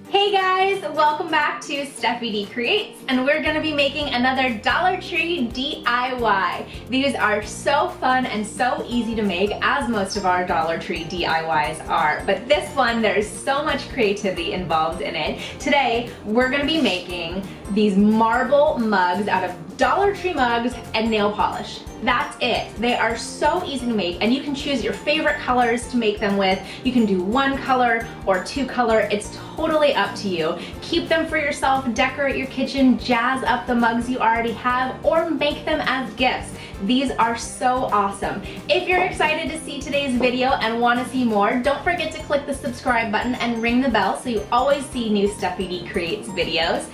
Hey guys, welcome back to Steffi D Creates, and we're gonna be making another Dollar Tree DIY. These are so fun and so easy to make, as most of our Dollar Tree DIYs are, but this one, there's so much creativity involved in it. Today, we're gonna be making these marble mugs out of Dollar Tree mugs and nail polish. That's it. They are so easy to make, and you can choose your favorite colors to make them with. You can do one color or two color. It's totally up to you. Keep them for yourself, decorate your kitchen, jazz up the mugs you already have, or make them as gifts. These are so awesome. If you're excited to see today's video and want to see more, don't forget to click the subscribe button and ring the bell so you always see new Steffi D Creates videos.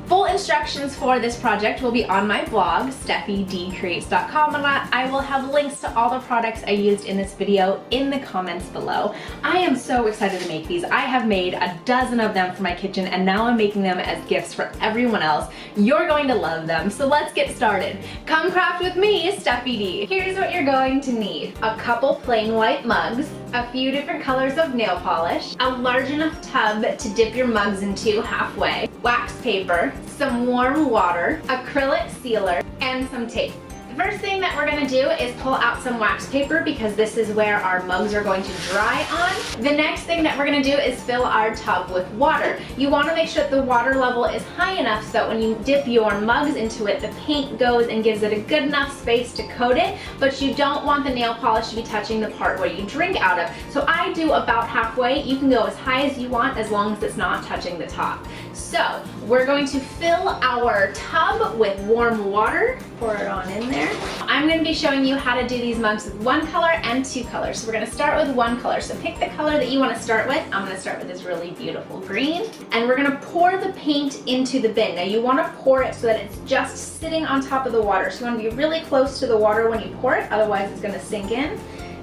Full instructions for this project will be on my blog, steffidcreates.com, and I will have links to all the products I used in this video in the comments below. I am so excited to make these. I have made a dozen of them for my kitchen, and now I'm making them as gifts for everyone else. You're going to love them, so let's get started. Come craft with me, Steffi D. Here's what you're going to need. A couple plain white mugs, a few different colors of nail polish, a large enough tub to dip your mugs into halfway, wax paper, some warm water, acrylic sealer, and some tape. The first thing that we're going to do is pull out some wax paper because this is where our mugs are going to dry on. The next thing that we're going to do is fill our tub with water. You want to make sure that the water level is high enough so that when you dip your mugs into it, the paint goes and gives it a good enough space to coat it, but you don't want the nail polish to be touching the part where you drink out of. So I do about halfway. You can go as high as you want as long as it's not touching the top. So we're going to fill our tub with warm water. Pour it on in there. I'm going to be showing you how to do these mugs with one color and two colors. So we're going to start with one color. So pick the color that you want to start with. I'm going to start with this really beautiful green. And we're going to pour the paint into the bin. Now you want to pour it so that it's just sitting on top of the water. So you want to be really close to the water when you pour it, otherwise it's going to sink in.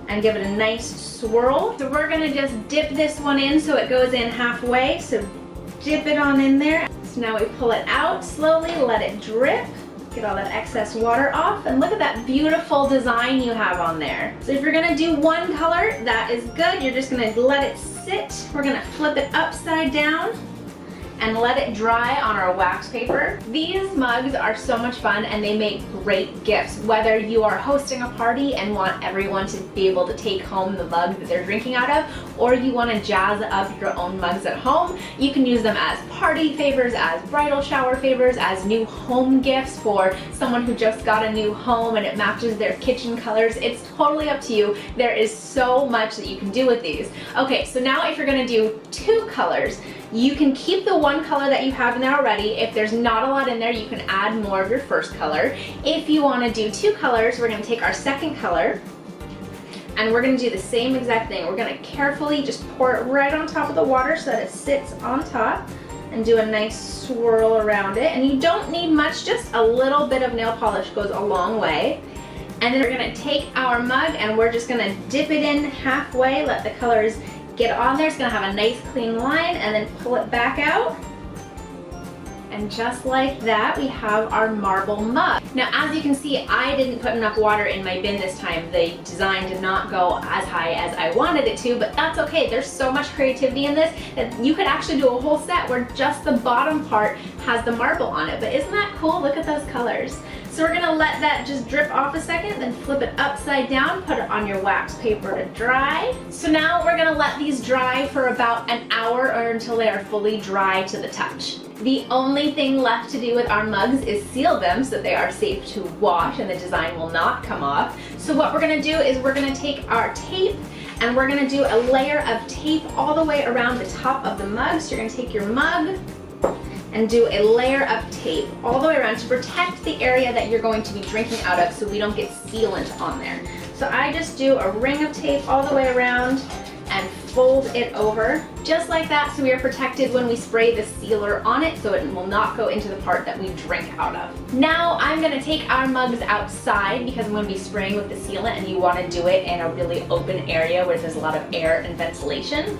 And give it a nice swirl. So we're going to just dip this one in so it goes in halfway. So dip it on in there. So now we pull it out slowly, let it drip. Get all that excess water off, and look at that beautiful design you have on there. So if you're gonna do one color, that is good. You're just gonna let it sit. We're gonna flip it upside down and let it dry on our wax paper. These mugs are so much fun and they make great gifts. Whether you are hosting a party and want everyone to be able to take home the mug that they're drinking out of, or you want to jazz up your own mugs at home, you can use them as party favors, as bridal shower favors, as new home gifts for someone who just got a new home and it matches their kitchen colors. It's totally up to you. There is so much that you can do with these. Okay, so now if you're gonna do two colors, you can keep the one color that you have in there already. If there's not a lot in there, you can add more of your first color. If you want to do two colors, we're going to take our second color and we're going to do the same exact thing. We're going to carefully just pour it right on top of the water so that it sits on top and do a nice swirl around it. And you don't need much, just a little bit of nail polish goes a long way. And then we're going to take our mug and we're just going to dip it in halfway, let the colors get on there. It's gonna have a nice clean line, and then pull it back out. And just like that, we have our marble mug. Now, as you can see, I didn't put enough water in my bin this time. The design did not go as high as I wanted it to, but that's okay. There's so much creativity in this that you could actually do a whole set where just the bottom part has the marble on it. But isn't that cool? Look at those colors. So we're gonna let that just drip off a second, then flip it upside down, put it on your wax paper to dry. So now we're gonna let these dry for about an hour or until they are fully dry to the touch. The only thing left to do with our mugs is seal them so that they are safe to wash and the design will not come off. So what we're gonna do is we're gonna take our tape and we're gonna do a layer of tape all the way around the top of the mug. So you're gonna take your mug and do a layer of tape all the way around to protect the area that you're going to be drinking out of so we don't get sealant on there. So I just do a ring of tape all the way around and fold it over just like that so we are protected when we spray the sealer on it so it will not go into the part that we drink out of. Now I'm going to take our mugs outside because I'm going to be spraying with the sealant, and you want to do it in a really open area where there's a lot of air and ventilation.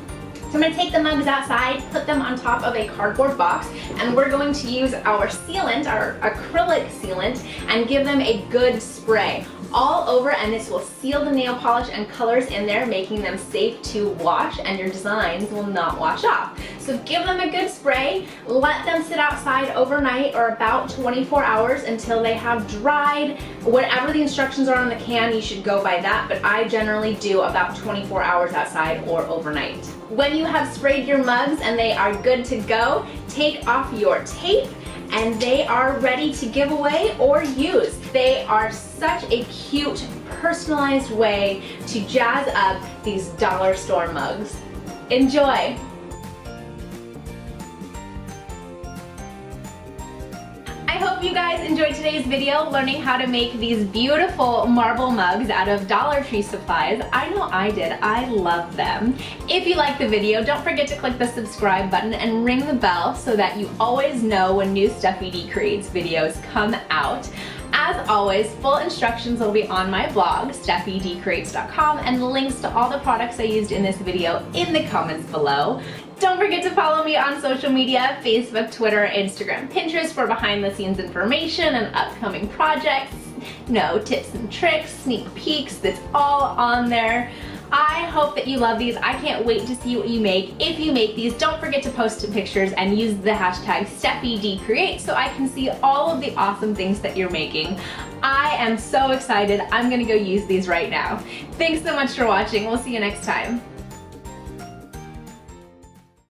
So I'm going to take the mugs outside, put them on top of a cardboard box, and we're going to use our sealant, our acrylic sealant, and give them a good spray all over, and this will seal the nail polish and colors in there, making them safe to wash, and your designs will not wash off. So give them a good spray, let them sit outside overnight or about 24 hours until they have dried. Whatever the instructions are on the can, you should go by that, but I generally do about 24 hours outside or overnight. When you have sprayed your mugs and they are good to go, take off your tape and they are ready to give away or use. They are such a cute, personalized way to jazz up these dollar store mugs. Enjoy! I hope you guys enjoyed today's video learning how to make these beautiful marble mugs out of Dollar Tree supplies. I know I did. I love them. If you like the video, don't forget to click the subscribe button and ring the bell so that you always know when new Steffi D Creates videos come out. As always, full instructions will be on my blog, steffidcreates.com, and links to all the products I used in this video in the comments below. Don't forget to follow me on social media, Facebook, Twitter, Instagram, Pinterest for behind the scenes information and upcoming projects. No tips and tricks, sneak peeks, it's all on there. I hope that you love these. I can't wait to see what you make. If you make these, don't forget to post pictures and use the hashtag SteffiDCreate so I can see all of the awesome things that you're making. I am so excited. I'm gonna go use these right now. Thanks so much for watching. We'll see you next time.